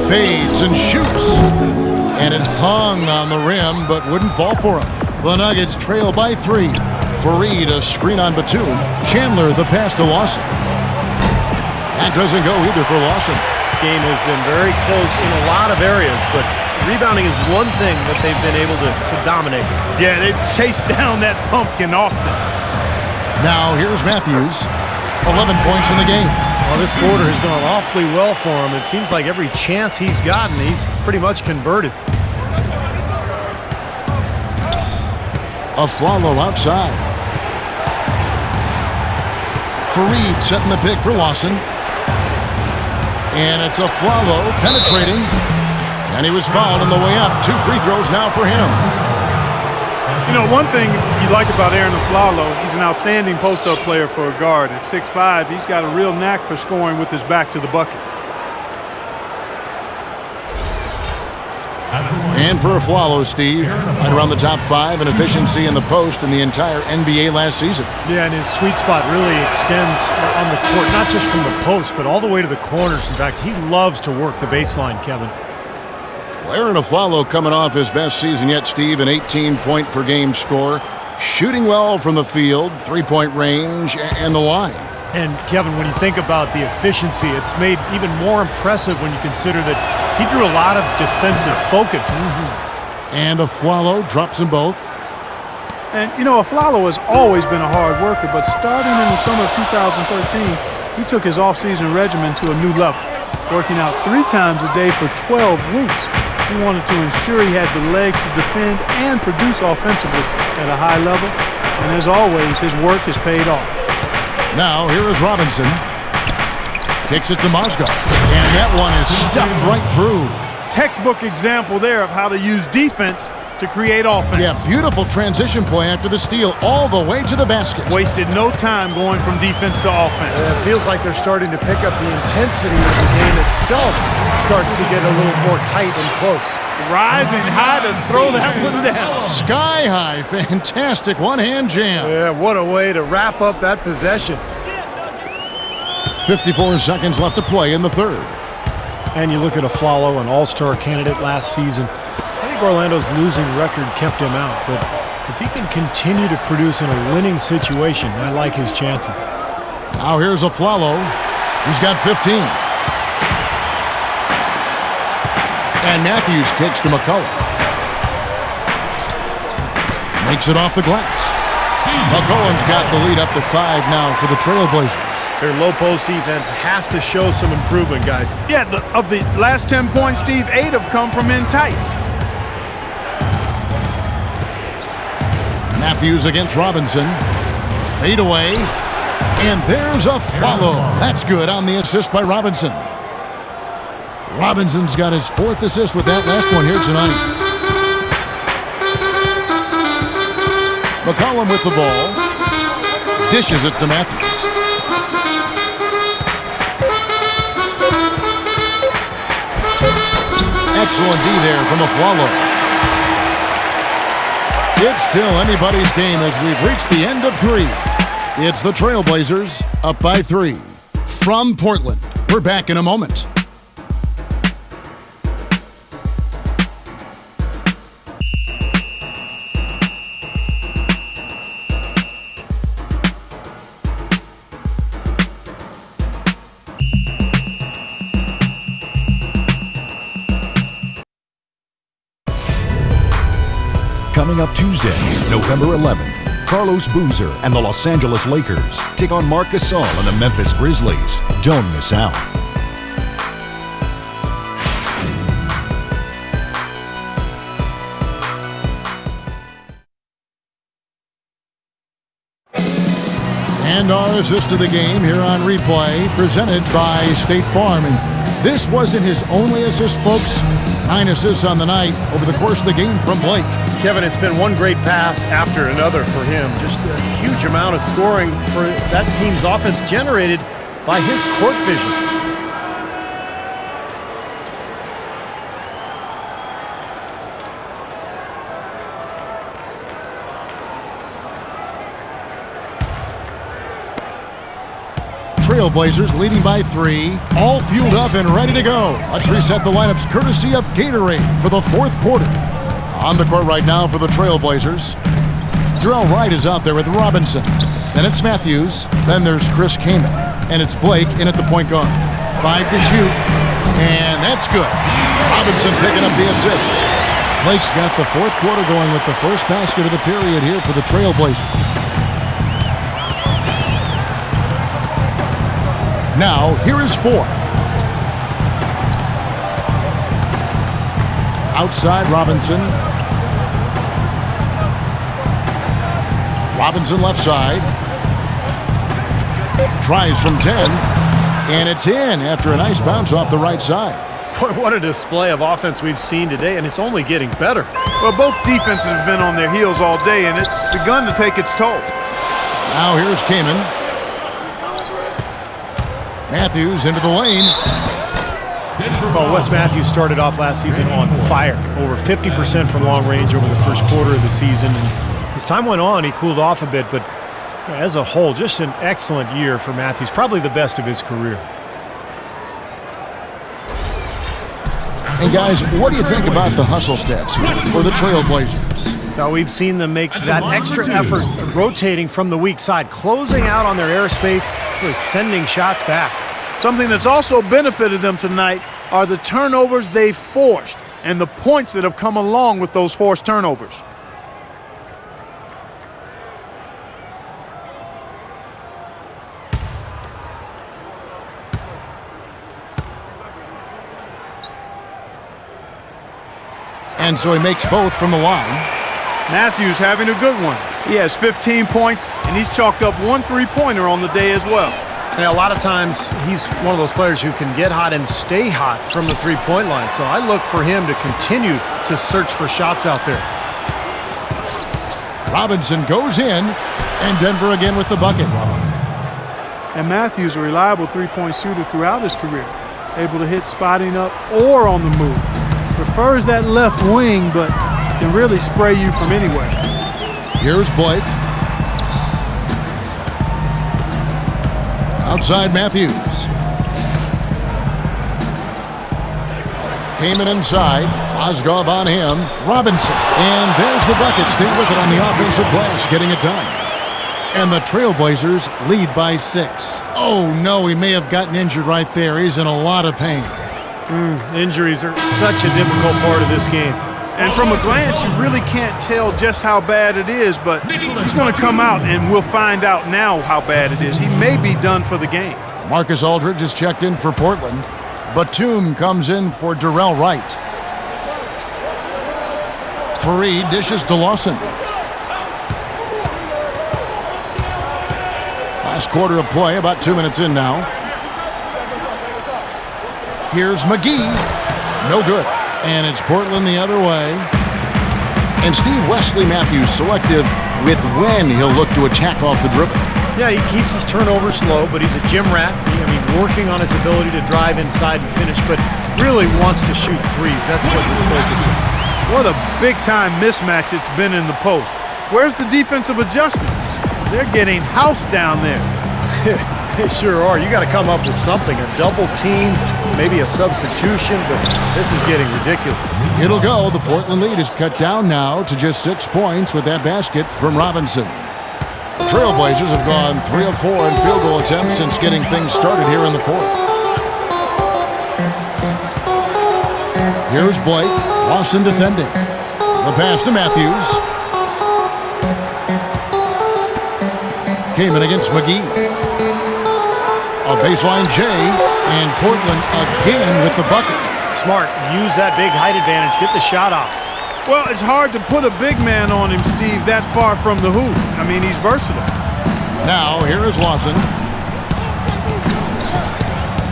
Fades and shoots. And it hung on the rim, but wouldn't fall for him. The Nuggets trail by 3. Fareed a screen on Batum. Chandler the pass to Lawson. That doesn't go either for Lawson. This game has been very close in a lot of areas, but rebounding is one thing that they've been able to dominate. Yeah, they've chased down that pumpkin often. Now here's Matthews. 11 points in the game. Well, this quarter has gone awfully well for him. It seems like every chance he's gotten, he's pretty much converted. Aflalo outside. Fareed setting the pick for Lawson. And it's Aflalo penetrating. And he was fouled on the way up. 2 free throws now for him. You know, one thing you like about Aaron Aflalo, he's an outstanding post-up player for a guard. At 6'5", he's got a real knack for scoring with his back to the bucket. And for Aflalo, Steve, right around the top 5 in efficiency in the post in the entire NBA last season. Yeah, and his sweet spot really extends on the court, not just from the post, but all the way to the corners. In fact, he loves to work the baseline, Kevin. Well, Aaron Aflalo coming off his best season yet, Steve, an 18-point-per-game score. Shooting well from the field, 3-point range, and the line. And, Kevin, when you think about the efficiency, it's made even more impressive when you consider that he drew a lot of defensive focus. And Aflalo drops them both. And, you know, Aflalo has always been a hard worker, but starting in the summer of 2013, he took his off-season regimen to a new level, working out 3 times a day for 12 weeks. He wanted to ensure he had the legs to defend and produce offensively at a high level. And as always, his work has paid off. Now, here is Robinson. Kicks it to Mozgov. And that one is stuffed right through. Textbook example there of how to use defense to create offense. Yeah, beautiful transition play after the steal all the way to the basket. Wasted no time going from defense to offense. It feels like they're starting to pick up the intensity as the game itself starts to get a little more tight and close. Rising high to throw that one down. Sky high, fantastic one-hand jam. Yeah, what a way to wrap up that possession. 54 seconds left to play in the third. And you look at Aflalo, an all-star candidate last season. I think Orlando's losing record kept him out, but if he can continue to produce in a winning situation, I like his chances. Now here's Aflalo. He's got 15. And Matthews kicks to McCullough. Makes it off the glass. McCollum's got the lead up to 5 now for the Trailblazers. Their low-post defense has to show some improvement, guys. Yeah, of the last 10 points, Steve, 8 have come from in tight. Matthews against Robinson. Fade away. And there's a follow. That's good on the assist by Robinson. Robinson's got his 4th assist with that last one here tonight. McCollum with the ball. Dishes it to Matthews. Excellent D there from Aflalo. It's still anybody's game as we've reached the end of 3. It's the Trailblazers up by 3. From Portland, we're back in a moment. Coming up Tuesday, November 11th, Carlos Boozer and the Los Angeles Lakers take on Marc Gasol and the Memphis Grizzlies. Don't miss out. And our assist of the game here on replay, presented by State Farm. And this wasn't his only assist, folks. 9 assists on the night over the course of the game from Blake. Kevin, it's been one great pass after another for him. Just a huge amount of scoring for that team's offense generated by his court vision. Trailblazers leading by 3, all fueled up and ready to go. Let's reset the lineups courtesy of Gatorade for the 4th quarter. On the court right now for the Trailblazers, Jarrell Wright is out there with Robinson. Then it's Matthews. Then there's Chris Kaman. And it's Blake in at the point guard. 5 to shoot. And that's good. Robinson picking up the assist. Blake's got the 4th quarter going with the first basket of the period here for the Trailblazers. Now, here is 4. Outside Robinson. Robinson left side. Tries from 10. And it's in after a nice bounce off the right side. What a display of offense we've seen today, and it's only getting better. Well, both defenses have been on their heels all day, and it's begun to take its toll. Now here's Kaman. Matthews into the lane. Well, Wes Matthews started off last season on fire. Over 50% from long range over the first quarter of the season. And as time went on, he cooled off a bit, but as a whole, just an excellent year for Matthews. Probably the best of his career. And guys, what do you think about the hustle stats for the Trailblazers? Now, we've seen them make that extra effort rotating from the weak side, closing out on their airspace, really sending shots back. Something that's also benefited them tonight are the turnovers they've forced and the points that have come along with those forced turnovers. And so he makes both from the line. Matthews having a good one. He has 15 points, and he's chalked up one three-pointer on the day as well. Yeah, a lot of times he's one of those players who can get hot and stay hot from the three-point line. So I look for him to continue to search for shots out there. Robinson goes in, and Denver again with the bucket. And Matthews, a reliable three-point shooter throughout his career, able to hit spotting up or on the move. Prefers that left wing, but can really spray you from anywhere. Here's Blake. Outside Matthews. Came in inside. Mozgov on him. Robinson. And there's the bucket. Stay with it on the offensive glass, getting it done. And the Trailblazers lead by 6. Oh, no, he may have gotten injured right there. He's in a lot of pain. Injuries are such a difficult part of this game. And from a glance, you really can't tell just how bad it is, but he's going to come out, and we'll find out now how bad it is. He may be done for the game. Marcus Aldridge is checked in for Portland. Batum comes in for Durant Wright. Fareed dishes to Lawson. Last quarter of play, about 2 minutes in now. Here's McGee. No good. And it's Portland the other way. And Steve Wesley Matthews selective with when he'll look to attack off the dribble. Yeah, he keeps his turnovers low, but he's a gym rat. Working on his ability to drive inside and finish, but really wants to shoot threes. That's what his focus is. What a big-time mismatch it's been in the post. Where's the defensive adjustment? They're getting housed down there. They sure are. You got to come up with something, a double team, maybe a substitution, but this is getting ridiculous. It'll go. The Portland lead is cut down now to just 6 points with that basket from Robinson. The Trailblazers have gone 3 of 4 in field goal attempts since getting things started here in the fourth. Here's Blake. Lawson defending. The pass to Matthews. Came in against McGee. A baseline J, and Portland again with the bucket. Smart. Use that big height advantage. Get the shot off. Well, it's hard to put a big man on him, Steve, that far from the hoop. I mean, he's versatile. Now, here is Lawson.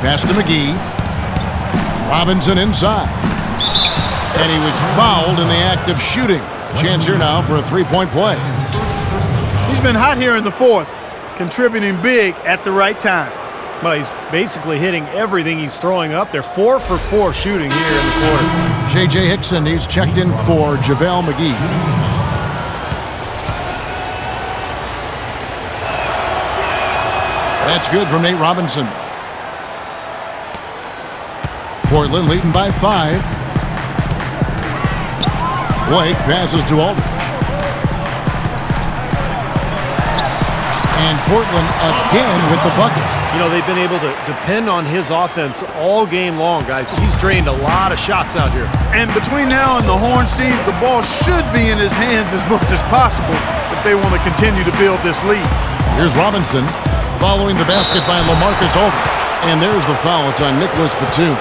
Pass to McGee. Robinson inside. And he was fouled in the act of shooting. Chance here now for a three-point play. He's been hot here in the fourth, contributing big at the right time. Well, he's basically hitting everything he's throwing up. They're 4 for 4 shooting here in the quarter. J.J. Hickson, he's checked in for JaVale McGee. That's good from Nate Robinson. Portland leading by 5. Blake passes to Aldridge. And Portland again with the bucket. You know, they've been able to depend on his offense all game long, guys. He's drained a lot of shots out here. And between now and the horn, Steve, the ball should be in his hands as much as possible if they want to continue to build this lead. Here's Robinson following the basket by LaMarcus Aldridge. And there's the foul. It's on Nicholas Batum.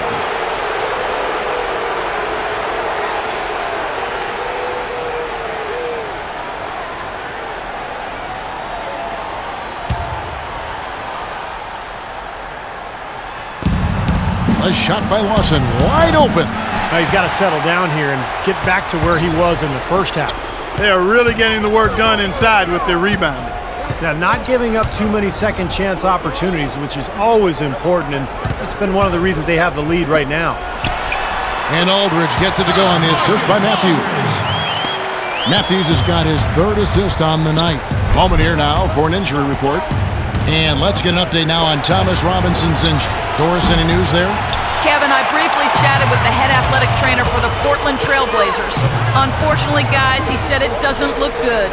A shot by Lawson, wide open. Now he's got to settle down here and get back to where he was in the first half. They are really getting the work done inside with their rebounding. Now, not giving up too many second chance opportunities, which is always important, and that's been one of the reasons they have the lead right now. And Aldridge gets it to go on the assist by Matthews. Matthews has got his 3rd assist on the night. Moment here now for an injury report. And let's get an update now on Thomas Robinson's injury. Doris, any news there? Kevin, I briefly chatted with the head athletic trainer for the Portland Trailblazers. Unfortunately, guys, he said it doesn't look good.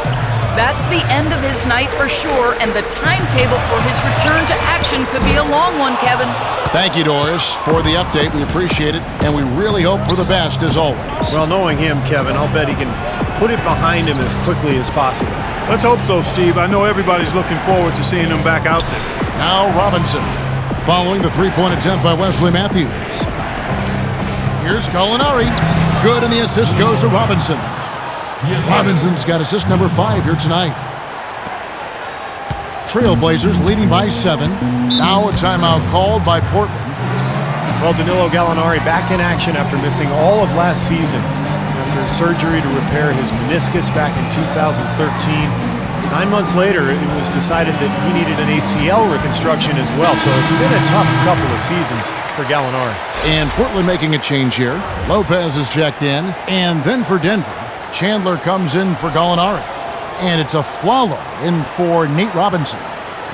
That's the end of his night for sure, and the timetable for his return to action could be a long one, Kevin. Thank you, Doris, for the update. We appreciate it, and we really hope for the best as always. Well, knowing him, Kevin, I'll bet he can put it behind him as quickly as possible. Let's hope so, Steve. I know everybody's looking forward to seeing him back out there. Now Robinson, following the three-point attempt by Wesley Matthews. Here's Gallinari. Good, and the assist goes to Robinson. Robinson's got assist number 5 here tonight. Trailblazers leading by 7. Now a timeout called by Portland. Well, Danilo Gallinari back in action after missing all of last season after surgery to repair his meniscus back in 2013. 9 months later, it was decided that he needed an ACL reconstruction as well, so it's been a tough couple of seasons for Gallinari. And Portland making a change here. Lopez is checked in, and then for Denver, Chandler comes in for Gallinari. And it's a Flalo in for Nate Robinson.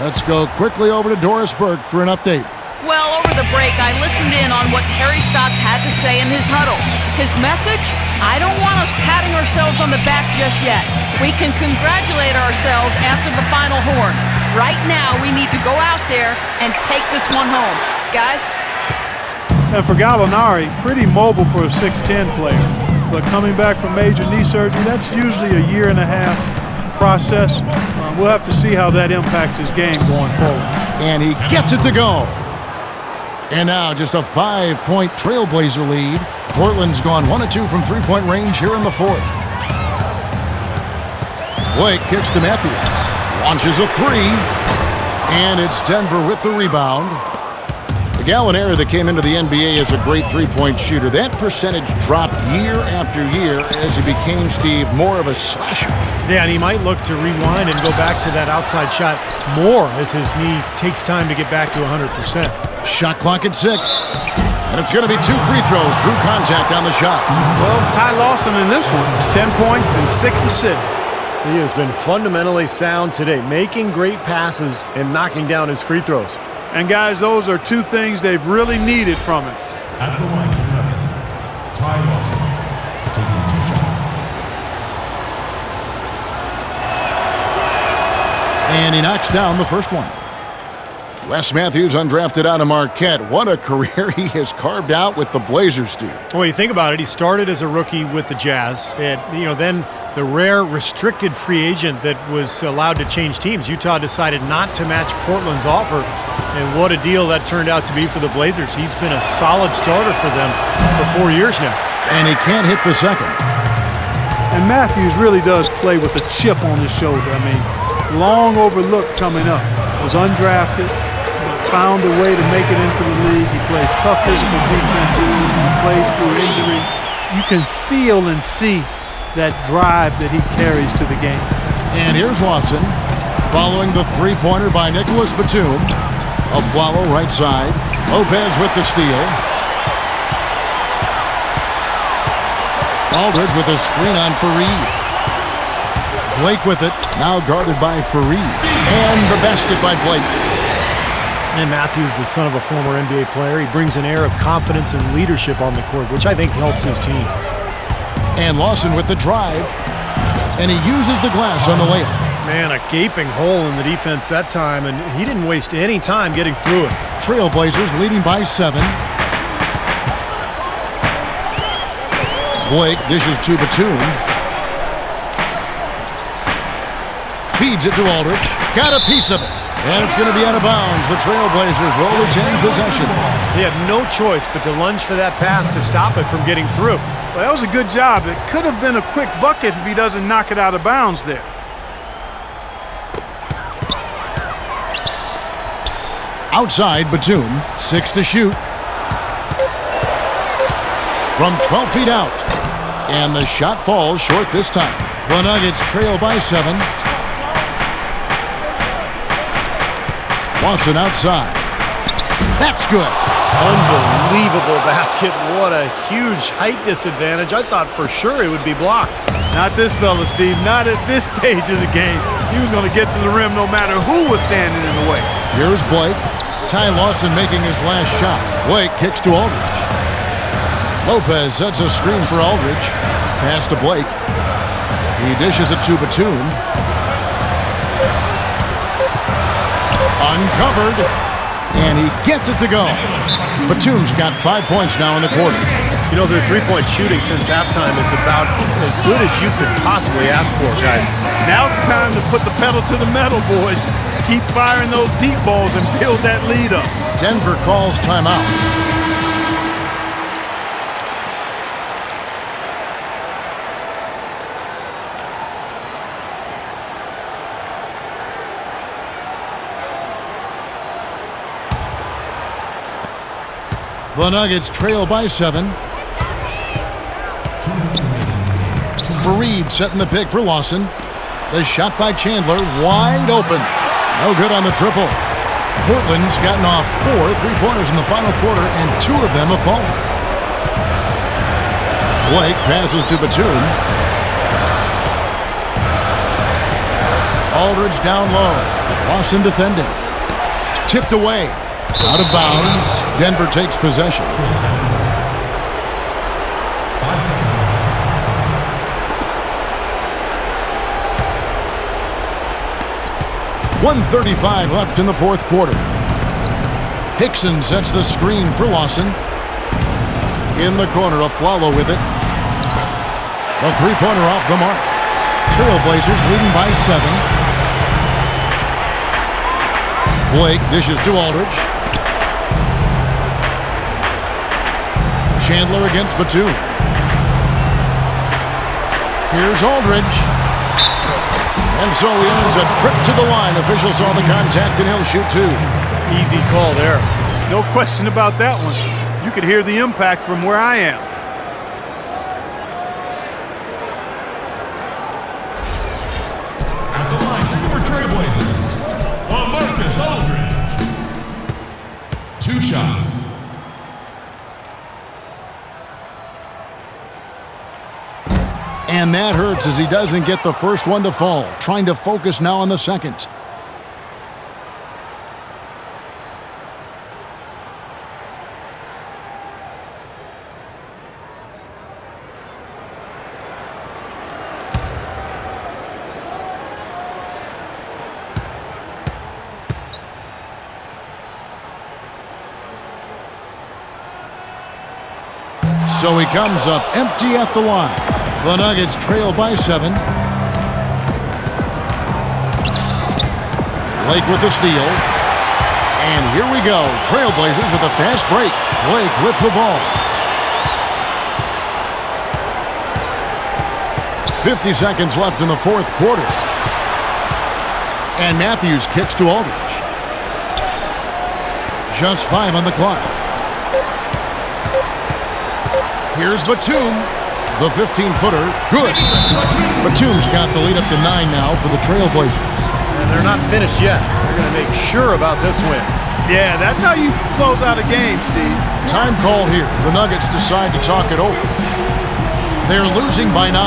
Let's go quickly over to Doris Burke for an update. Well, over the break, I listened in on what Terry Stotts had to say in his huddle. His message? I don't want us patting ourselves on the back just yet. We can congratulate ourselves after the final horn. Right now, we need to go out there and take this one home. Guys? And for Gallinari, pretty mobile for a 6'10 player. But coming back from major knee surgery, that's usually a 1.5 year process. We'll have to see how that impacts his game going forward. And he gets it to go. And now just a 5-point Trailblazer lead. Portland's gone 1 of 2 from three-point range here in the 4th. Blake kicks to Matthews. Launches a 3. And it's Denver with the rebound. The Gallinari that came into the NBA as a great three-point shooter, that percentage dropped year after year as he became, Steve, more of a slasher. Yeah, and he might look to rewind and go back to that outside shot more as his knee takes time to get back to 100%. Shot clock at 6. And it's going to be 2 free throws. Drew contact on the shot. Well, Ty Lawson in this one, 10 points and 6 assists. He has been fundamentally sound today, making great passes and knocking down his free throws. And guys, those are 2 things they've really needed from him. At the line for Nuggets, Ty Lawson, taking 2 shots. And he knocks down the first one. Wes Matthews, undrafted out of Marquette. What a career he has carved out with the Blazers, Steve. Well, you think about it, he started as a rookie with the Jazz. And, then the rare restricted free agent that was allowed to change teams. Utah decided not to match Portland's offer. And what a deal that turned out to be for the Blazers. He's been a solid starter for them for 4 years now. And he can't hit the second. And Matthews really does play with a chip on his shoulder. I mean, long overlooked coming up. Was undrafted, but found a way to make it into the league. He plays tough physical defense. He plays through injury. You can feel and see that drive that he carries to the game. And here's Lawson, following the three-pointer by Nicholas Batum. A Flalo right side. Lopez with the steal. Aldridge with a screen on Fareed. Blake with it, now guarded by Fareed. And the basket by Blake. And Matthews, the son of a former NBA player, he brings an air of confidence and leadership on the court, which I think helps his team. And Lawson with the drive. And he uses the glass on the layup. Man, a gaping hole in the defense that time, and he didn't waste any time getting through it. Trailblazers leading by 7. Blake dishes to Batum. Feeds it to Aldridge. Got a piece of it. And it's going to be out of bounds. The Trailblazers will retain possession. He had no choice but to lunge for that pass to stop it from getting through. Well, that was a good job. It could have been a quick bucket if he doesn't knock it out of bounds there. Outside, Batum, 6 to shoot. From 12 feet out. And the shot falls short this time. The Nuggets trail by 7. Lawson outside. That's good. Unbelievable basket. What a huge height disadvantage. I thought for sure it would be blocked. Not this fella, Steve. Not at this stage of the game. He was going to get to the rim no matter who was standing in the way. Here's Blake. Ty Lawson making his last shot. Blake kicks to Aldridge. Lopez sets a screen for Aldridge. Pass to Blake. He dishes it to Batum. Uncovered. And he gets it to go. Batum's got 5 points now in the quarter. You know, their three-point shooting since halftime is about as good as you could possibly ask for, guys. Now's the time to put the pedal to the metal, boys. Keep firing those deep balls and build that lead up. Denver calls timeout. The Nuggets trail by 7. Fareed setting the pick for Lawson. The shot by Chandler, wide open. No good on the triple. Portland's gotten off 4 3-pointers in the final quarter, and 2 of them have fallen. Blake passes to Batum. Aldridge down low. Lawson defending. Tipped away. Out of bounds. Denver takes possession. 5 seconds. 1:35 left in the fourth quarter. Hickson sets the screen for Lawson. In the corner, Aflalo with it. The three-pointer off the mark. Trailblazers leading by 7. Blake dishes to Aldridge. Chandler against Batum. Here's Aldridge. And so he earns a trip to the line. Officials saw the contact, and he'll shoot 2. Easy call there. No question about that one. You could hear the impact from where I am. At the line for Trailblazers, Marcus Aldridge. 2 shots. And that hurts as he doesn't get the first one to fall. Trying to focus now on the second. So he comes up empty at the line. The Nuggets trail by 7. Blake with the steal. And here we go. Trailblazers with a fast break. Blake with the ball. 50 seconds left in the fourth quarter. And Matthews kicks to Aldridge. Just 5 on the clock. Here's Batum. The 15-footer, good. Batum's got the lead up to 9 now for the Trailblazers. And they're not finished yet. They're going to make sure about this win. Yeah, that's how you close out a game, Steve. Time call here. The Nuggets decide to talk it over. They're losing by 9.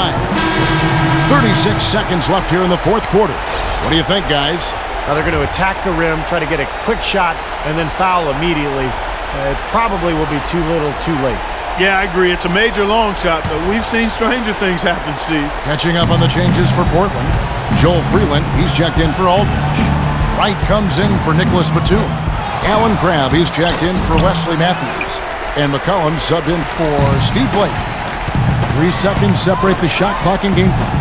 36 seconds left here in the fourth quarter. What do you think, guys? Now they're going to attack the rim, try to get a quick shot, and then foul immediately. It probably will be too little, too late. Yeah, I agree. It's a major long shot, but we've seen stranger things happen, Steve. Catching up on the changes for Portland. Joel Freeland, he's checked in for Aldridge. Wright comes in for Nicholas Batum. Alan Crabb, he's checked in for Wesley Matthews. And McCollum subbed in for Steve Blake. 3 seconds separate the shot clock and game clock.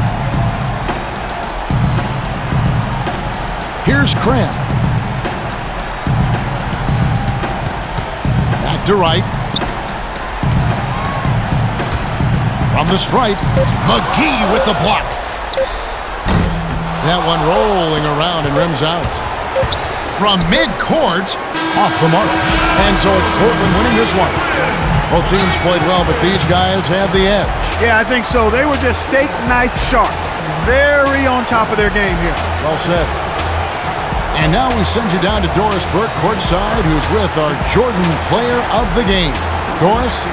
Here's Crabb. Back to Wright. From the stripe, McGee with the block. That one rolling around and rims out. From midcourt, off the mark. And so it's Portland winning this one. Both teams played well, but these guys had the edge. Yeah, I think so. They were just steak knife sharp. Very on top of their game here. Well said. And now we send you down to Doris Burke courtside, who's with our Jordan Player of the Game. Doris?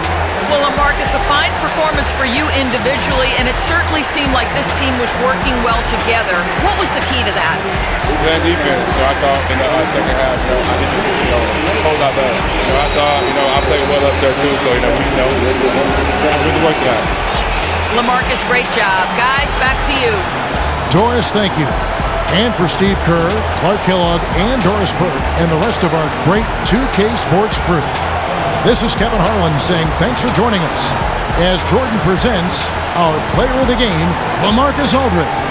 Well, Marcus, a fine performance for you individually, and it certainly seemed like this team was working well together. What was the key to that? We played defense, so I thought in the second half, I did a whole lot better. I thought, I played well up there too, so, we really worked out. LaMarcus, great job. Guys, back to you. Doris, thank you. And for Steve Kerr, Clark Kellogg, and Doris Burke, and the rest of our great 2K Sports crew. This is Kevin Harlan saying thanks for joining us as Jordan presents our player of the game, LaMarcus Aldridge.